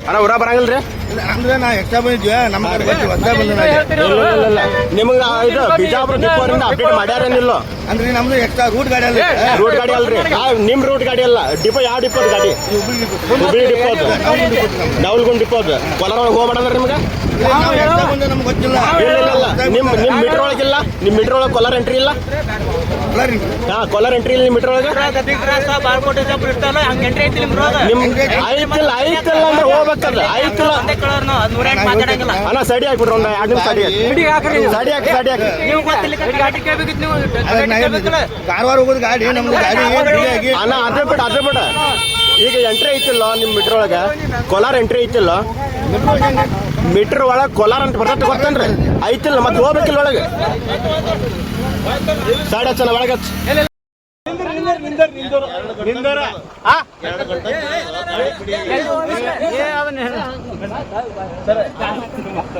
ಅಣ್ಣ ಊರ ಬರಂಗಿಲ್ರಿ ಅಂದ್ರೆ ನಾ ಎಕ್ಸ್ಟ್ರಾ ಬಂದಿದ್ವಿ ನಮ್ಗೆ ನಿಮ್ಗೆ ಇದು ಬಿಜಾಪುರ ಡಿಪೋರಿಂದ ಅಪ್ಡೇಟ್ ಮಾಡ್ಯಾರೇನಿಲ್ಲ ಅಂದ್ರೆ ನಮ್ದು ಎಕ್ಸ್ಟ್ರಾ ರೂಟ್ ಗಾಡಿ ಅಲ್ಲ ರೂಟ್ ಗಾಡಿ ಅಲ್ರಿ ನಿಮ್ ರೂಟ್ ಗಾಡಿ ಅಲ್ಲ ಡಿಪೋ ಯಾವ ಡಿಪೋ ಗಾಡಿ ಹುಬ್ಳಿ ಡಿಪೋ ಡೌಲ್ಗುಂಡ್ ಡಿಪೋ ಕೊಲಾರ ಒಳಗೆ ಹೋಗ್ಬೇಡಂದ್ರೆ ನಿಮ್ಗೆ ನಮ್ಗೆ ಗೊತ್ತಿಲ್ಲ ಇಲ್ಲ ನಿಮ್ ಮೀಟರ್ ಒಳಗಿಲ್ಲ ನಿಮ್ ಮೀಟರ್ ಒಳಗೆ ಕೊಲಾರ ಎಂಟ್ರಿ ಇಲ್ಲ ಕೊಲಾರ ಎಂಟ್ರಿ ಇಲ್ಲ ನಿಮ್ ಮೀಟರ್ ಒಳಗೆ ಆಯ್ತಿಲ್ಲ ಆಯ್ತಿಲ್ಲ ಅಂದ್ರೆ ಹೋಗ್ಬೇಕಲ್ಲ ಆಯ್ತಿಲ್ಲ ಅಣ್ಣ ಸಡಿ ಹಾಕ್ಬಿಟ್ರೆ ಒಂದು 2 ನಿಮಿಷ ಸಡಿ ಹಾಕಿ ಕಾರವಾರ ಹೋಗೋದು ಗಾಡಿ ನಮ್ದು ಗಾಡಿ ಅಣ್ಣ ಅದೇ ಬಿಡ ಈಗ ಎಂಟ್ರಿ ಐತಿಲ್ಲ ನಿಮ್ ಮೀಟರ್ ಒಳಗೆ ಕೊಲಾರ ಎಂಟ್ರಿ ಐತಿಲ್ಲ ಮೀಟರ್ ಒಳಗೆ ಕೊಲಾರ ಅಂತ ಬರ್ತೈತೆ ಗೊತ್ತೇನ್ರಿ ಐತಿಲ್ಲ ಮತ್ತೆ ಹೋಗ್ಬೇಕಿಲ್ಲ ಒಳಗೆ ಸೈಡ್ ಹಚ್ಚಲ್ಲ ಒಳಗೆ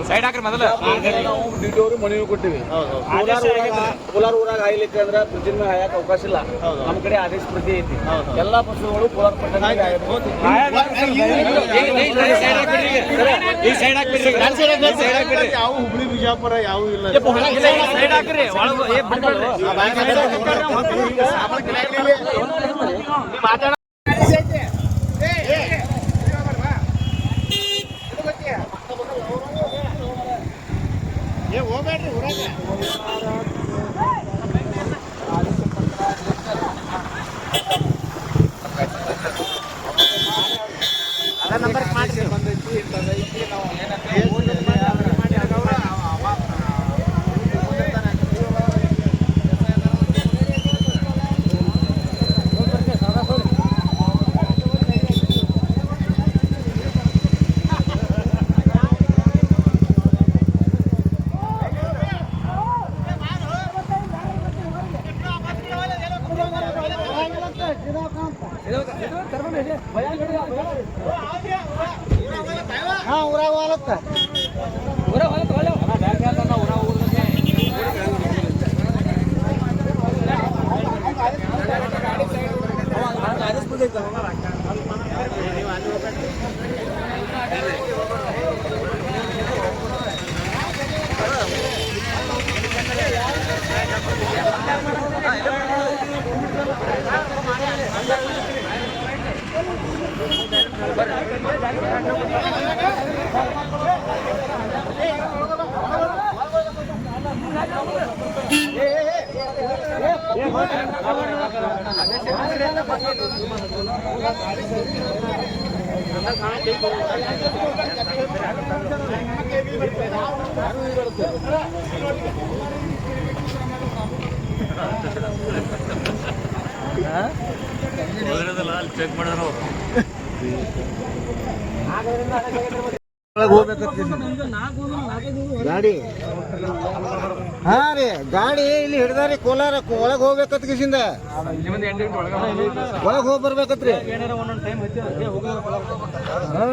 ಸೈಡ್ ಹಾಕ್ರಿ ಮೊದಲು ಮನವಿ ಕೊಟ್ಟಿವಿ ಕೋಲಾರ ಊರಾಗ ಹಾಯ್ಲಿಕ್ಕೆ ಅಂದ್ರೆ ಪ್ರತಿಮೆ ಹಾಯಕ್ ಅವಕಾಶ ಇಲ್ಲ ನಮ್ಮ ಕಡೆ ಆದೇಶ ಪ್ರತಿ ಐತಿ ಎಲ್ಲಾ ಪಶುಗಳು ಕೋಲಾರ ಪಟ್ಟಣಕ್ಕೆ ಯಾವ ಹುಬ್ಳಿ ಬಿಜಾಪುರ ಯಾವ ಇಲ್ಲ ಸೈಡ್ ಹಾಕ್ರಿ ಹೋಗ್ಬೇಡ್ರಿ ಊರಾಗ ನಂಬರ್ ಮಾಡಿ ಬಂದೈತಿ ನಾವು ಊರಾಗ ಹೋಲತ್ತ ಚೆಕ್ ಮಾಡಿದ್ರು ಗಾಡಿ ಹಾ ರೀ ಗಾಡಿ ಇಲ್ಲಿ ಹಿಡ್ದಾರಿ ಕೋಲಾರ ಒಳಗೆ ಹೋಗ್ಬೇಕತ್ ಕಿಸಿಂದ ಒಳಗೆ ಹೋಗಿ ಬರ್ಬೇಕತ್ರಿ ಹ್ಞೂ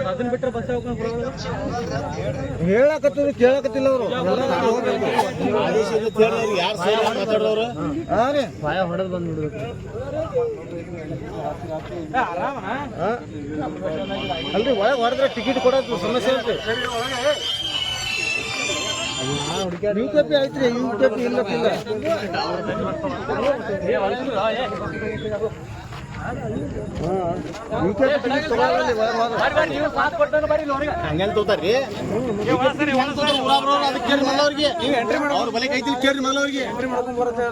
ಅದನ್ನ ಬಿಟ್ಟರೆ ಬಸ್ ಹೇಳಕತ್ತಿದ್ರು ಕೇಳಕತ್ತಿಲ್ಲ ಅವರು ಹಾ ರೀ ಪಾಯ ಹೊಡೆದು ಬಂದ್ಬಿಡ್ಬೇಕು ಅಲ್ರಿ ಒಳಗೆ ಹೊಡೆದ್ರೆ ಟಿಕೆಟ್ ಕೊಡೋದು ಸಮಸ್ಯೆ ಐತ್ರಿ ಯು ಕೆ ಪಿ ಐತ್ರಿ ಯು ಕೆ ಪಿ ಇಲ್ಲ ಹಂಗೇನ್ ತೋತಾರ್ರಿ ಅದಕ್ಕೆ ಕೇಳಿ ಮಲ್ಲವ್ರಿಗೆ ಅವ್ರ ಬಲೆ ಕೈತಿ ಕೇಳಿ ಮಲ್ಲವ್ರಿಗೆ ಎಂಟ್ರಿ ಮಾಡ್ಕೊಂಡ್ ಬರುತ್ತೆ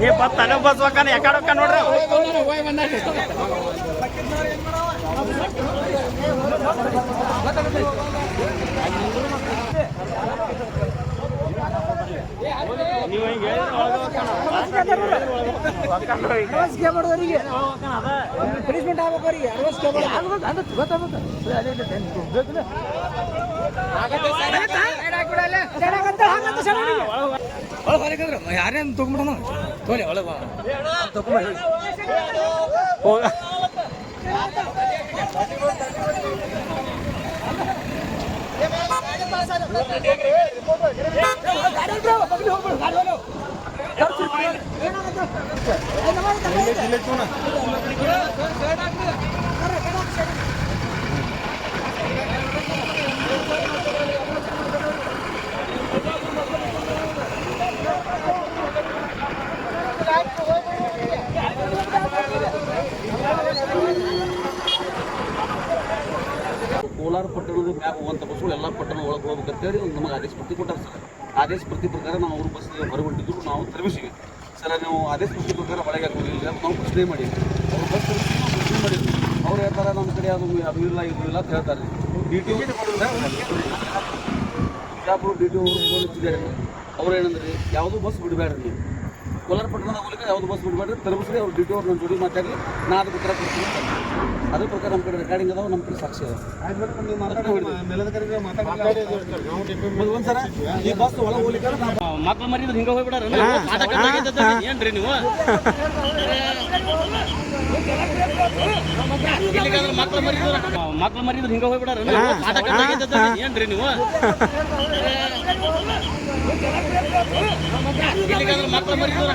ಏ ಬಸ್ ತಲೆ ಬಸ್ ಹೋಗ್ತಾನ ಯಾಕಡೆ ಹೋಗ್ತಾನ ನೋಡ್ರಿ ನೀವು ಹಿಂಗೆ ಪನಿಷ್ಮೆಂಟ್ ಆಗ್ಬೇಕು ಯಾರೇನು ತಗೊಂಡ್ಬಿಡೋಣ ತೋಲಿ ಒಳಗ ಕೋಲಾರ ಪಟ್ಟಣದ ಮ್ಯಾಗ ಹೋಗುವಂಥ ಬಸ್ಸುಗಳು ಎಲ್ಲ ಪಟ್ಟಣ ಒಳಗೆ ಹೋಗ್ಬೇಕಂತೇಳಿ ನಮಗೆ ಆದೇಶ ಪ್ರತಿ ಕೊಟ್ಟಾರೆ ಸರ್. ಆದೇಶ ಪ್ರತಿ ಪ್ರಕಾರ ನಾವು ಅವ್ರ ಬಸ್ ಹೊರಗೊಂಡಿದ್ದು ನಾವು ತರಬಿಸಿವಿ ಸರ್. ನೀವು ಆದೇಶ ಪ್ರತಿ ಪ್ರಕಾರ ಒಳಗೆ ಹಾಕೋದಿಲ್ಲ ನಾವು ಪ್ರಶ್ನೆ ಮಾಡಿದ್ವಿ. ಅವ್ರು ಬಸ್ ತರಿಸಿ ನಾವು ಪ್ರಶ್ನೆ ಮಾಡಿದ್ವಿ. ಅವ್ರು ಹೇಳ್ತಾರೆ ನಮ್ಮ ಕಡೆ ಅದು ಇಲ್ಲ ಇದು ಇಲ್ಲ ಅಂತ ಹೇಳ್ತಾರೆ. DTO ಬಿಜಾಪುರ DTO ಅವರು ಫೋನ್ ಹಚ್ಚಿದ್ದಾರೆ. ಅವ್ರು ಏನಂದ್ರೆ ಯಾವುದೂ ಬಸ್ ಬಿಡಬೇಡ್ರಿ, ನೀವು ಕೋಲಾರ ಪಟ್ಟಣದ ಮೂಲಕ ಯಾವುದು ಬಸ್ ಬಿಡಬೇಡ್ರಿ, ತರಬಿಸ್ರಿ. ಅವ್ರು DTO ಅವ್ರು ನನ್ನ ಜೋಡಿ ಮಾತಾಡಿ ನಾ ಅದಕ್ಕೆ ಉತ್ತರ ಕೊಡ್ತೀನಿ. ಅದ್ರ ಪ್ರಕಾರ ನಮ್ಮ ಕಡೆ ರೆಕಾರ್ಡಿಂಗ್ ಅದಾವ, ನಮ್ಮ ಕಡೆ ಸಾಕ್ಷಿ ಅದಾವ. ಒಂದ್ಸರ ಈ ಬಸ್ ಒಳಗೆ ಹೋಗ್ಲಿಕ್ಕೆ ಮಕ್ಳು ಮರಿದ್ರೆ ಹಿಂಗೆ ಹೋಗ್ಬಿಡಾರ ಏನ್ರಿ ನೀವು ಮಕ್ಳು ಮರಿದ್ರೆ ಹಿಂಗೆ ಹೋಗ್ಬಿಡಾರ ಏನ್ರಿ ನೀವು ಮಕ್ಳು ಮರಿದ್ರೆ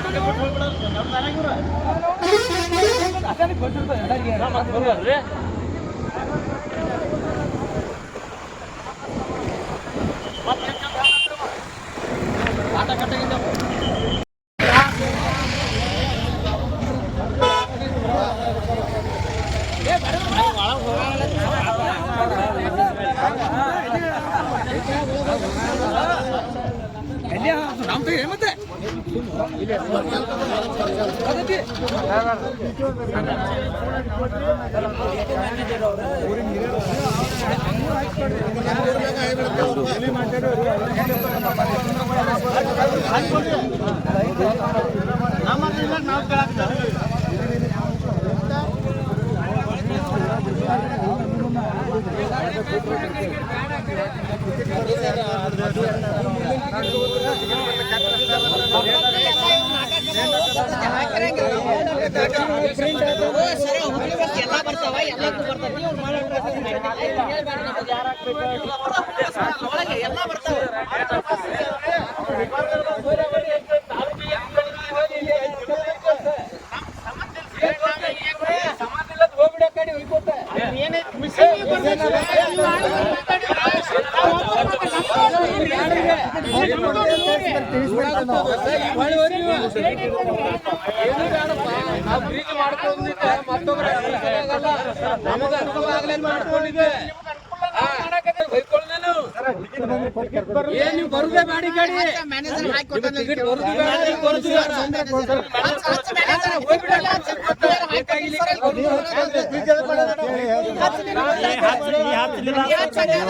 ಮತ್ತೆ ನೀವು ಬರುದೇ ಮಾಡಿ ಗಾಡಿ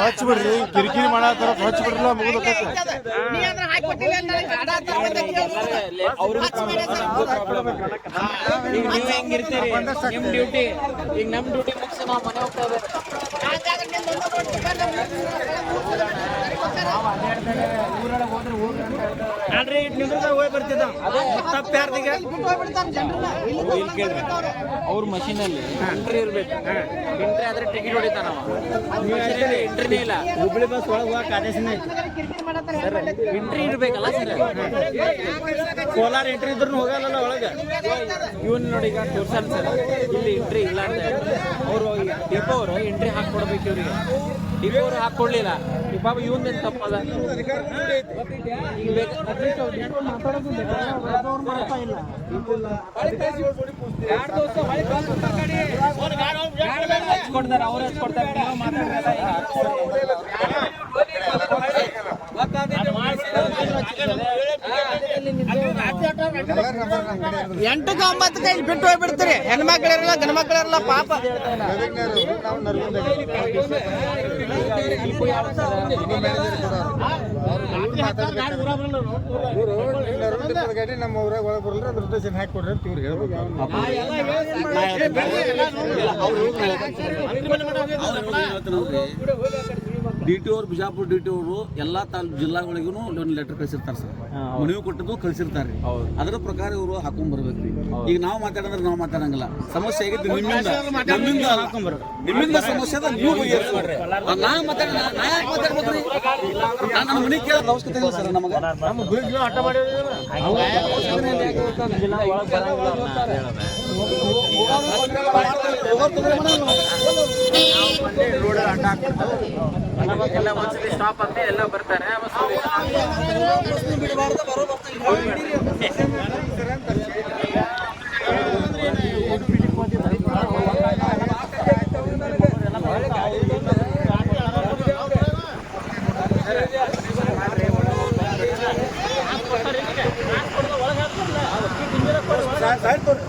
ಹಚ್ಬಿಡ್ರಿ, ಕಿರಿಕಿರಿ ಮಾಡತ್ತಾರ, ಹಚ್ಬಿಡ್ರಲ್ಲ ಮುಗಿದ ನೀವು ಹೆಂಗಿರ್ತೀರಿ ನಿಮ್ ಡ್ಯೂಟಿ. ಈಗ ನಮ್ ಡ್ಯೂಟಿ ಮುಗಿಸಿ ನಾವು ಮನೆ ಹೋಗ್ತಾ ಅಲ್ರಿ ನಿಂದ್ರದಾಗ ಹೋಗಿ ಬರ್ತಿದ್ದ ತಪ್ಪ ಯಾರ್ದಿಗೆ ಅವ್ರ ಮಷೀನಲ್ಲಿ ಎಂಟ್ರಿ ಇರ್ಬೇಕು. ಎಂಟ್ರಿ ಆದ್ರೆ ಟಿಕೆಟ್ ಹೊಡಿತಾನ. ಎಂಟ್ರಿನೇ ಇಲ್ಲ. ಹುಬ್ಳಿ ಬಸ್ ಒಳಗೆ ಹೋಗಕ್ಕೆ ಆದೇಶನೇ ಐತಿ. ಎಂಟ್ರಿ ಇರ್ಬೇಕಲ್ಲ ಸರ್. ಕೋಲಾರ ಎಂಟ್ರಿ ಇದ್ರು ಹೋಗಲ್ಲ ಒಳಗೆ. ಇವನ್ ನೋಡಿ ಈಗ ತೋರ್ಸಲ್ ಸರ್ ಇಲ್ಲಿ ಎಂಟ್ರಿ ಇಲ್ಲ ಅಂತ ಅವರು ಡಿಪೋ ಅವರು ಎಂಟ್ರಿ ಹಾಕೊಡ್ಬೇಕು ಇವ್ರಿಗೆ. ಡಿಪೋ ಅವರು ಹಾಕೊಡ್ಲಿಲ್ಲ. ಪಾಪ ಇವನ್ದೇನು ತಪ್ಪದ? ಕೊಡ್ತಾರೆ ಅವ್ರು ಕೊಡ್ತಾರೆ. ಎಂಟಕ್ಕೆ 9ಕ್ಕೆ ಇಲ್ಲಿ ಬಿಟ್ಟು ಹೋಗ್ಬಿಡ್ತೀರಿ. ಹೆಣ್ಮಕ್ಳಿರಲ್ಲ ಗಂಡ್ಮಕ್ಳಿರಲ್ಲ ಪಾಪ. ನಮ್ಮ ಊರಾಗ ಒಳಗೆ ಬರಲ್ಲ ರಿಸರ್ವೇಶನ್ ಹಾಕಿ ಕೊಡ್ರಿ ಅಂತ ಇವ್ರು ಹೇಳ್ಬೇಕು. DTO ಅವರು ಬಿಜಾಪುರ DTO ಅವರು ಎಲ್ಲಾ ಜಿಲ್ಲಾಗಳಿಗೂ ಒಂದು ಲೆಟರ್ ಕಳಿಸಿರ್ತಾರೆ ಸರ್. ಮನವಿ ಕೊಟ್ಟದ್ದು ಕಳಿಸಿರ್ತಾರೆ. ಅದರ ಪ್ರಕಾರ ಇವರು ಹಾಕೊಂಡ್ ಬರ್ಬೇಕ್ರಿ. ಈಗ ನಾವು ಮಾತಾಡಿದ್ರೆ ನಾವು ಮಾತಾಡಂಗಿಲ್ಲ. ಸಮಸ್ಯೆ ಆಗಿದ್ದು ನಿಮ್ಮಿಂದ ಸಮಸ್ಯೆ ಅದ, ನೀವು ಬಗೆಹರಿಸ್ಕೊಡ್ರಿ. ನಾ ಯಾಕೆ ಮಾತಾಡ್ಬೇಕ್ರಿ? ನನ್ನ ಮನೆ ಕೇಳೋದು ಅವಶ್ಯಕತೆ ಇಲ್ಲ ಸರ್. ನಮಗೆ ಎಲ್ಲ ಒಂದ್ಸತಿ ಸ್ಟಾಪ್ ಅಂತ ಎಲ್ಲ ಬರ್ತಾರೆ.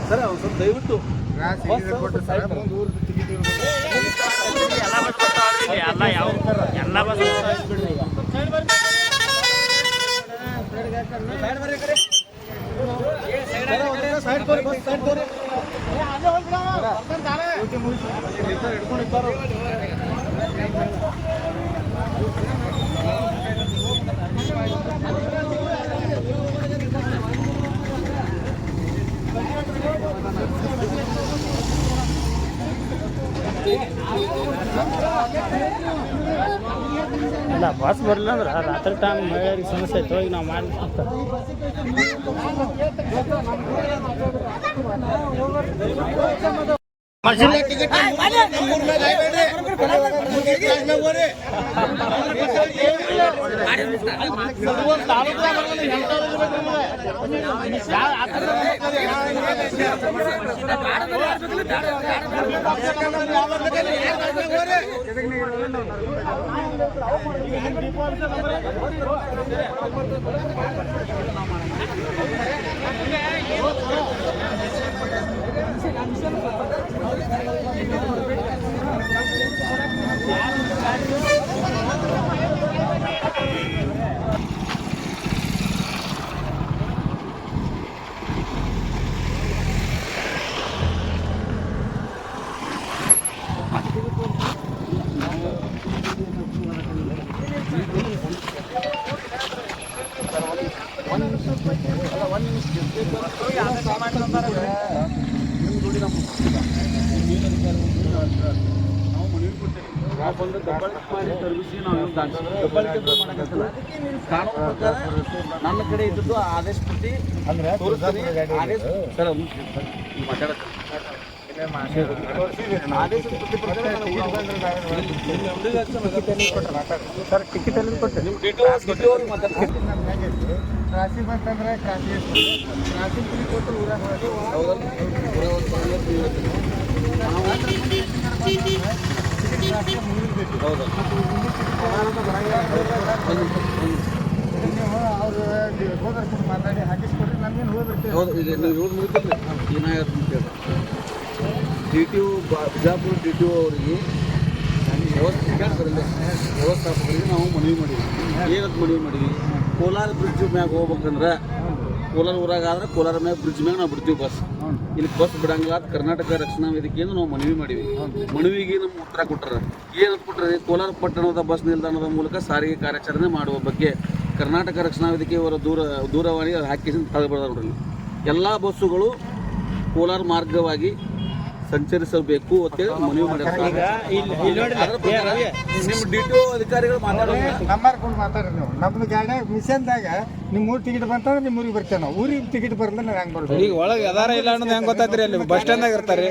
ಸರ್ ದಯವಿಟ್ಟು ಇಲ್ಲ ಬಸ್ ಬರಲಿಲ್ಲ ಅಂದ್ರೆ ರಾತ್ರಿ ಟೈಮ್ ಮಹಿಳೆಯರಿಗೆ ಸಮಸ್ಯೆ ಆಯ್ತು. ಈಗ ನಾವು ಮಾಡಿ ಬಂದು ದಬ್ಬಾಳಿಕೆ ಮಾಡಿ ತರಬಿಸಿ ನಾವು ದಬ್ಬಾಳಿಕೆ ಮಾಡಕತ್ತಿಲ್ಲ. ಕಾನೂನು ಪ್ರಕಾರ ನನ್ನ ಕಡೆ ಇದ್ದದ್ದು ಆದೇಶ ಪಟ್ಟಿ ತೋರಿಸ್ತೀನಿ. ಆದೇಶ ಸರ್ ಮಾತಾಡಕ್ಕೆ ಆದೇಶ ಪಟ್ಟಿ ಪ್ರಕಾರ ಸರ್ ಟಿಕೆಟ್ ಎಲ್ಲಿ ಕೊಟ್ಟೆ? ನಿಮ್ಮ DTO ಅವ್ರಿಗೆ ಮಾತಾಡ್ತೀನಿ. ರಾಶಿ ಬಂತಂದ್ರೆ ಕಾಶಿ ರಾಶಿ ಕೊಟ್ಟರು ಊರಾಗ ಅವರು ಮಾತಾಡಿ ಹಾಕಿಸ್ಕೊಡ್ರಿ ನಮ್ಗೇನು ಹೋಗ್ಬಿಡ್ತೀವಿ. ಹೌದು, ಈಗ ನೀವು ಇವ್ರು ಮುಗಿತೀರಿ ಏನಾಗುತ್ತೆ ಅಂತ ಕೇಳಿ DTO ಬಿಜಾಪುರ DTO ಅವರಿಗೆ ವ್ಯವಸ್ಥಾಪಕರಿಗೆ ನಾವು ಮನವಿ ಮಾಡೀವಿ. ಏನಂತ ಮನವಿ ಮಾಡೀವಿ? ಕೋಲಾರ ಬ್ರಿಡ್ಜ್ ಮ್ಯಾಗ ಹೋಗ್ಬೇಕಂದ್ರೆ ಕೋಲಾರ ಊರಾಗ ಆದ್ರೆ ಕೋಲಾರ ಮ್ಯಾಗ ಬ್ರಿಡ್ಜ್ ಮ್ಯಾಗ ನಾವು ಬಿಡ್ತೀವಿ ಬಸ್. ಇಲ್ಲಿ ಬಸ್ ಬಿಡಂಗಿಲ್ಲ. ಕರ್ನಾಟಕ ರಕ್ಷಣಾ ವೇದಿಕೆಯಿಂದ ನಾವು ಮನವಿ ಮಾಡೀವಿ. ಮನವಿಗೆ ನಮ್ಮ ಉತ್ತರ ಕೊಟ್ಟರ. ಏನಂತ ಕೊಟ್ಟರೆ, ಕೋಲಾರ ಪಟ್ಟಣದ ಬಸ್ ನಿಲ್ದಾಣದ ಮೂಲಕ ಸಾರಿಗೆ ಕಾರ್ಯಾಚರಣೆ ಮಾಡುವ ಬಗ್ಗೆ ಕರ್ನಾಟಕ ರಕ್ಷಣಾ ವೇದಿಕೆಯವರ ದೂರವಾಣಿ ಹಾಕಿ ತಗೊಳ್ಬಾರ್ದು ನೋಡ್ರಿ. ಎಲ್ಲ ಬಸ್ಸುಗಳು ಕೋಲಾರ ಮಾರ್ಗವಾಗಿ ಸಂಚರಿಸಬೇಕು ಅಂತೇಳಿ ಮನವಿ ಮಾಡಿರ್ತಾರೆ. ನಿಮ್ಮ DTO ಅಧಿಕಾರಿಗಳು ಮಾತಾಡೋದು ನಂಬರ್ ಕೊಟ್ಟು ಮಾತಾಡ್ರಿ ನೀವು. ನಮ್ದು ಗಾಡಿ ಮಿಷನ್ದಾಗ ನಿಮ್ಮ ಊರು ಟಿಕೆಟ್ ಬಂತಂದ್ರೆ ನಿಮ್ಮ ಊರಿಗೆ ಬರ್ತೇವೆ ನಾವು ಊರಿಗೆ ಟಿಕೆಟ್ ಬರಲ್ಲ ನಾವು ಹೆಂಗೆ ಬರ್ತೀವಿ ಈಗ ಒಳಗೆ ಅದಾರ ಇಲ್ಲ ಅನ್ನೋದು ಹೆಂಗ್ ಗೊತ್ತಾತ್ರಿ ಅಲ್ಲಿ ಬಸ್ ಸ್ಟ್ಯಾಂಡ್ ಇರ್ತಾರೆ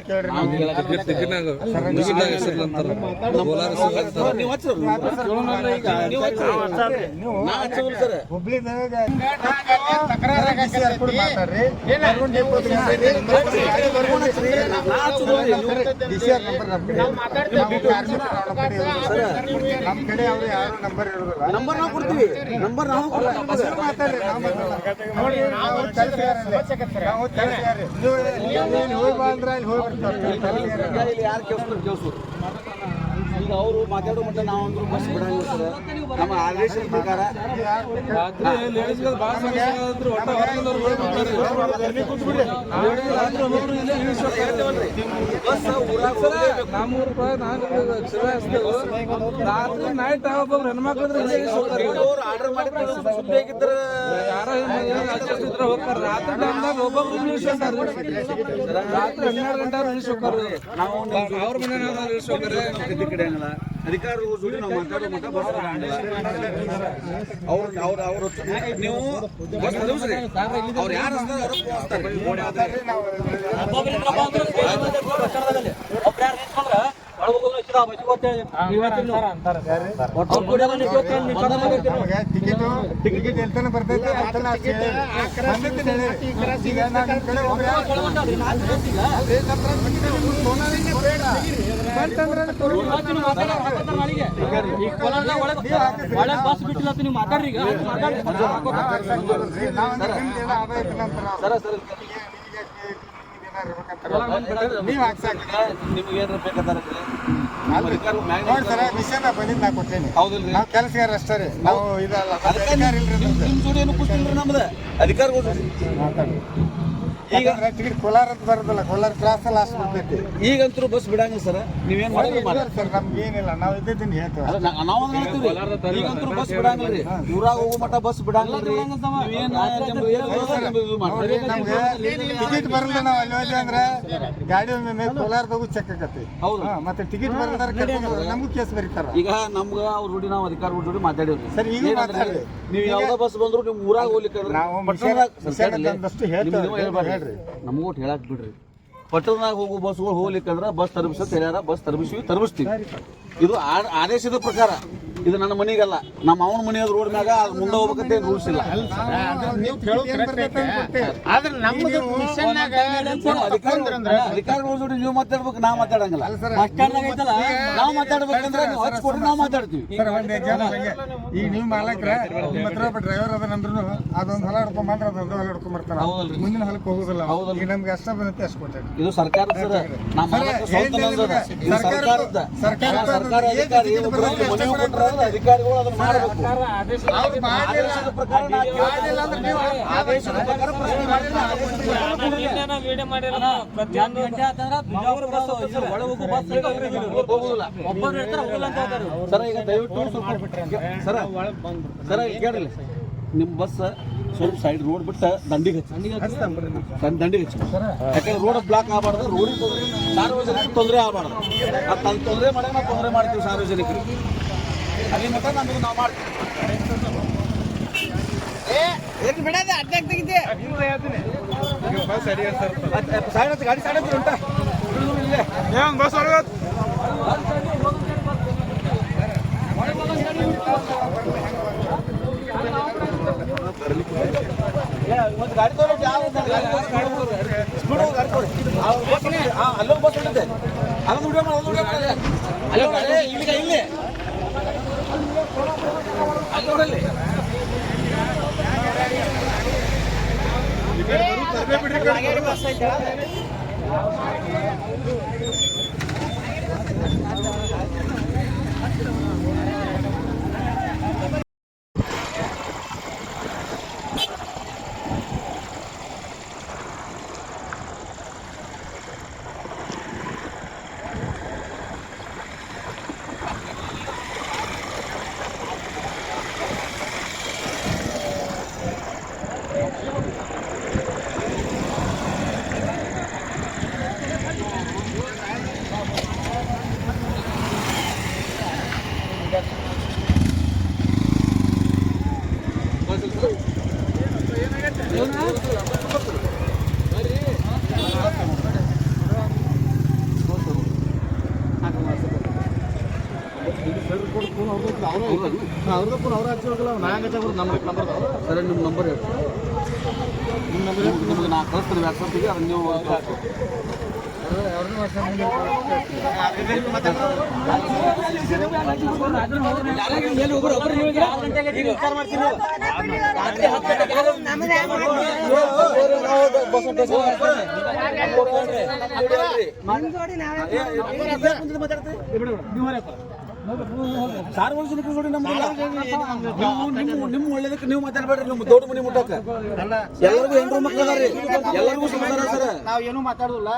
ಹುಬ್ಳಿದಾಗ ನಮ್ಮ ಕಡೆ ಅವ್ರು ಯಾರು ನಂಬರ್ ಇರೋದಿಲ್ಲ. ನಂಬರ್ ನಾವು ಕೊಡ್ತೀವಿ, ನಂಬರ್ ನಾವು ಮಾತಾಡ್ರಿ, ನೋಡಿ ನಾವು ಕೆಲಸಗಾರರೇ. ನಾವು ಕೆಲಸಗಾರರೇ. ನೀವು ಹೋಗಿ ಬಾ ಅಂದ್ರೆ ಅಲ್ಲಿ ಹೋಗಿ ಬರ್ತಾರೆ. ಇಲ್ಲಿ ಯಾರು ಕೇಳಿಸು ಈಗ ಅವರು ಮಾತಾಡೋ ಮಟ್ಟ ನಾವು ಅಂದ್ರೂ ಬಸ್ ಬಿಡಂಗಿಲ್ಲ ಸರ್. ನಮ್ಮ ಆದೇಶದ ಪ್ರಕಾರ ರಾತ್ರಿ ನೈಟ್ ಒಬ್ಬೊಬ್ರು ಹೆಣ್ಮಕ್ಳು ಆರ್ಡರ್ ಮಾಡಿದ್ರೆ ಸುದ್ದಿ ಆಗಿದ್ರೆ ಯಾರೋ ಹೋಗ್ತಾರೆ ರಾತ್ರಿ ಟೈಮ್ದಾಗ ಒಬ್ಬೊಬ್ರು ಇಂಗ್ಲೀಷ್ ಅಂತಾರೆ ರಾತ್ರಿ 12 ಗಂಟೆ ಇಂಗ್ಲೀಷ್ ಹೋಗ್ತಾರೆ ನಾವು ಅವ್ರ ಮನೆ ಇಂಗ್ಲೀಷ್ ಹೋಗ್ತಾರೆ ಈ ಕಡೆ ಹಂಗಲ್ಲ ಅಧಿಕಾರಿಗಳು ಜೋಡಿ ನಾವು ಮಾತಾಡೋ ಮಟ್ಟ ಬಸ್ ಬಿಡಂಗಿಲ್ಲ. ಅವ್ರು ನೀವು ಬಸ್ ತಲುಪಿಸ್ರಿ, ಅವ್ರು ಯಾರು ಟಿಕೆಟ್ ಎಲ್ತಾನೆ ಬರ್ತೈತೆ ಈಗ ನಮ್ಮ ಕಡೆ ಬಸ್ ಬಿಟ್ಟಿಲ್ಲ ನೀವು ಮಾತಾಡ್ರಿ ಈಗ ನೀವು ಹಾಕ್ಸಾಕ ನಿಮ್ಗೆ ಏನ್ ಬೇಕಾದ್ರೆ ನೋಡಿ ಸರ ವಿಷಯನ ಬಂದಿದ್ದು ನಾ ಕೊಟ್ಟೇನೆ. ಹೌದಿಲ್ರಿ, ನಾವು ಕೆಲಸಗಾರ ಅಷ್ಟೇ ರೀ, ನಾವು ಇದಲ್ಲ ಅಧಿಕಾರ ಇಲ್ರಿ ನಮ್ದು. ನಿಮ್ ಜೋಡಿ ಏನು ಕೂತಿಲ್ರಿ ನಮ್ದು ಅಧಿಕಾರಿಗಳು ಮಾತಾಡಿ ಈಗ ಟಿಕೆಟ್ ಕೋಲಾರ ಅಂತ ಬರೋದಿಲ್ಲ, ಕೋಲಾರ ಕ್ಲಾಸ್ ಲಾಸ್ಟ್ ಬರ್ತೈತಿ. ಈಗಂತೂ ಬಸ್ ಬಿಡಂಗಿಲ್ಲ ಸರ್. ನೀವೇನ್ ಮಾಡಿದ್ರಿ ಮಾಡಿ ಸರ್ ನಮ್ಗೆ ಏನಿಲ್ಲ, ನಾವು ಇದ್ದಿದ್ದೀನಿ ಹೇಳ್ತೇವೆ. ನಾವು ಹೇಳ್ತೀವಿ ಈಗಂತೂ ಬಸ್ ಬಿಡಂಗಿಲ್ರಿ, ಊರಾಗ ಹೋಗೋ ಮಟ್ಟ ಬಸ್ ಬಿಡಂಗಿಲ್ರಿ. ನಮ್ಗೆ ಟಿಕೆಟ್ ಬರಲ್ಲ, ನಾವು ಅಲ್ಲಿ ಹೋದ್ವಿ ಅಂದ್ರೆ ಗಾಡಿ ಒಮ್ಮೆ ಕೋಲಾರದಾಗೂ ಚೆಕ್ ಆಕತಿ. ಹೌದು, ಮತ್ತೆ ಟಿಕೆಟ್ ಬರದಾರ ನಮಗೂ ಕೇಸ್ ಬರೀತಾರ. ಈಗ ನಮ್ಗ ಅವ್ರ ಜೋಡಿ ನಾವು ಅಧಿಕಾರಿಗಳ ಜೋಡಿ ಮಾತಾಡಿವ್ರಿ ಸರ್. ಈಗ ಮಾತಾಡ್ರಿ, ನೀವು ಯಾವ್ದೋ ಬಸ್ ಬಂದ್ರು ನಿಮ್ ಊರಾಗ ಹೋಗ್ಲಿಕ್ಕೆ ನಾವು ಹೇಳ್ತೇವೆ. ನಮಗೂ ಒಟ್ಟು ಹೇಳಕ್ ಬಿಡ್ರಿ. ಪಟ್ಟಣದಾಗ ಹೋಗೋ ಬಸ್ಗಳು ಹೋಗ್ಲಿಕ್ಕಂದ್ರ ಬಸ್ ತರಬಿಸ ಹೇಳ್ಯಾರ, ಬಸ್ ತರಬಿಸ್ತೀವಿ. ಇದು ಆದೇಶದ ಪ್ರಕಾರ. ಇದು ನನ್ನ ಮನೆಗಲ್ಲ, ನಮ್ಮ ಅವನ ಮನೆ ರೋಡ್ ಮ್ಯಾಗ ಮುಂದೆ ಹೋಗ್ಬೇಕಂತ ಏನು ರೂಲ್ಸ್ ಇಲ್ಲ. ಅಧಿಕಾರಿಗಳ ಜೋಡಿ ನೀವು ಮಾತಾಡ್ಬೇಕು, ನಾವು ಮಾತಾಡಂಗಿಲ್ಲ. ನಾವು ಮಾತಾಡ್ಬೇಕಂದ್ರೆ ನೀವು ಹಚ್ಕೊಡ್ರಿ, ನಾವು ಮಾತಾಡ್ತೀವಿ. ಸರ್ ಒಂದು ಎಕ್ಸಾಂಪಲ್ ಹಂಗೆ, ಈಗ ನೀವು ಮಾಲಕ್ರ ನಿಮ್ಮ ಹತ್ರ ಒಬ್ಬ ಡ್ರೈವರ್ ಅದನಂದ್ರು ಅದೊಂದು ಹೊಲ ಹಿಡ್ಕೊಂಡ್ರೆ ಅದೊಂದು ಹೊಲ ಹಿಡ್ಕೊಂಡ್ಬರ್ತಾರ, ಮುಂದಿನ ಹೊಲಕ್ಕೆ ಹೋಗುದಿಲ್ಲ. ಈಗ ನಮ್ಗೆ ಅಷ್ಟ ಬಂದೈತೆ ಅಷ್ಟು ಕೊಟ್ಟೆ. ಇದು ಸರ್ಕಾರ ಸರ್, ನಮ್ಮ ಸರ್ಕಾರ ಅಧಿಕಾರಿ ಅಧಿಕಾರಿಗಳು ಅದನ್ನ ಮಾಡಬೇಕು. ಆದೇಶದ ಪ್ರಕಾರ ಸರ ಈಗ ದಯವಿಟ್ಟು ಸರ ಕೇಳಿಲ್ಲ, ನಿಮ್ಮ ಬಸ್ ಸ್ವಲ್ಪ ಸೈಡ್ ರೋಡ್ ಬಿಟ್ಟು ದಂಡಿಗೆ ಹಚ್ಚಿ, ಯಾಕಂದ್ರೆ ರೋಡ್ ಬ್ಲಾಕ್ ಆಗಬಾರ್ದು, ರೋಡಿಗೆ ಸಾರ್ವಜನಿಕರಿಗೆ ತೊಂದರೆ ಆಗಬಾರ್ದು. ಅದು ತೊಂದರೆ ಮಾಡಿ ನಾವು ತೊಂದರೆ ಮಾಡ್ತೀವಿ ಸಾರ್ವಜನಿಕರಿಗೆ. ಅಲ್ಲಿ ಮಟ್ಟ ನಮಗೆ ನಾವು ಮಾಡ್ತೀವಿ. ಗಾಡಿ ಸೈಡ್ ಉಂಟಾ ಬಸ್ ಒಂದು ಗಾಡಿ ತಗೊಂಡು ಅಲ್ಲೊಂದು ಬಸ್ ಉಂಟೆ, ಅದೊಂದು ವಿಡಿಯೋ ಮಾಡಿ, ಇಲ್ಲಿ ಅಲ್ಲಿ ನೋಡಲ್ಲಿ ಸರ್ ನಿಮ್ಮ ನಂಬರ್ ಹೇಳಿ ನಿಮ್ಗೆ ನಾ ಕಳಿಸ್ತೀನಿ ವ್ಯಾಟ್ಸಪ್ಪಿಗೆ ಅದನ್ನ ನೀವು ಸಾರ್ವಜನಿಕರ ಜೋಡಿ ನಿಮ್ಮ ಒಳ್ಳೇದಕ್ಕೆ ನೀವು ಮಾತಾಡ್ಬೇಡ್ರಿ. ನಿಮ್ಮ ದೊಡ್ಡ ಮನೆ ಮುಟ್ಟಕ್ಕ ಎಲ್ಲರಿಗೂ ಹೆಣ್ಣು ಮಕ್ಕಳು ಅದಾರಿ, ಎಲ್ಲರಿಗೂ ಸಮಾಧಾನ ಸರ್. ನಾವು ಏನು ಮಾತಾಡೋದಿಲ್ಲ.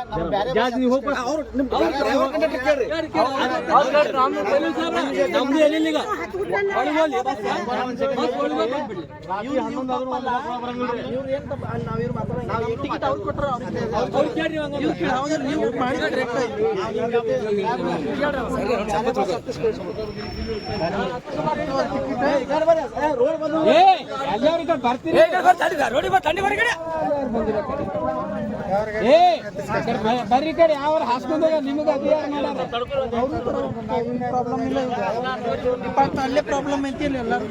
ಬರ್ರಿ ಕಡೆ ಯಾವ ಹಾಸ್ಕೊಂಡಾಗ ನಿಮಗೆ ಅಧಿಕಾರ ಮಾಡ್ಯಾರ. ಪ್ರಾಬ್ಲಮ್ ಇಲ್ಲ, ಅಲ್ಲೇ ಪ್ರಾಬ್ಲಮ್ ಐತಿ. ಎಲ್ಲರೂ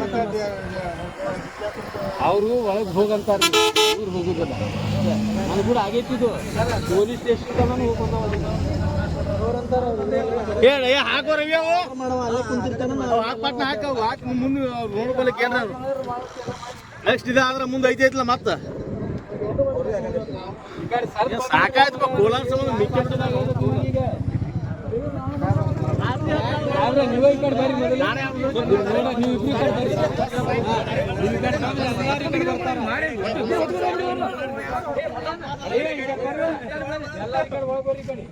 ಅವರು ಒಳಗೆ ಹೋಗಂತಾರ, ಇವ್ರು ಹೋಗುದಿಲ್ಲ. ನನ್ ಕೂಡ ಆಗೈತಿದ್ದು ಪೊಲೀಸ್ ಸ್ಟೇಷನ್ ಹೇಳಿ ಹಾಕೋ ರವಿ ಅವು ಅಲ್ಲೇ ಕುಂತಿರ್ತಾನ. ಹಾಕ್ಪಟ್ನ ಹಾಕಿ ಮುಂದೆ ನೋಡ್ಕೊಳಕ್ಕೆ ಏನಾರ ನೆಕ್ಸ್ಟ್ ಇದಾದ್ರೆ ಮುಂದೆ ಐತೈತಿಲ್ಲ ಮತ್ತೆ ಸಾಕಾಯ್ತು ಕೋಲಾರ ಸಂಬಂಧ ಮಿಕ್ಕಿ ನೀವೇ ಈ ಕಡೆ ಬರ್ರಿ ಮೊದಲು. ನೀವು ಇಬ್ರು ಈ ಕಡೆ ಬರ್ರಿ. ಎಲ್ಲ ಈ ಕಡೆ ಹೋಗ್ಬರ್ರಿ ಈ ಕಡೆ.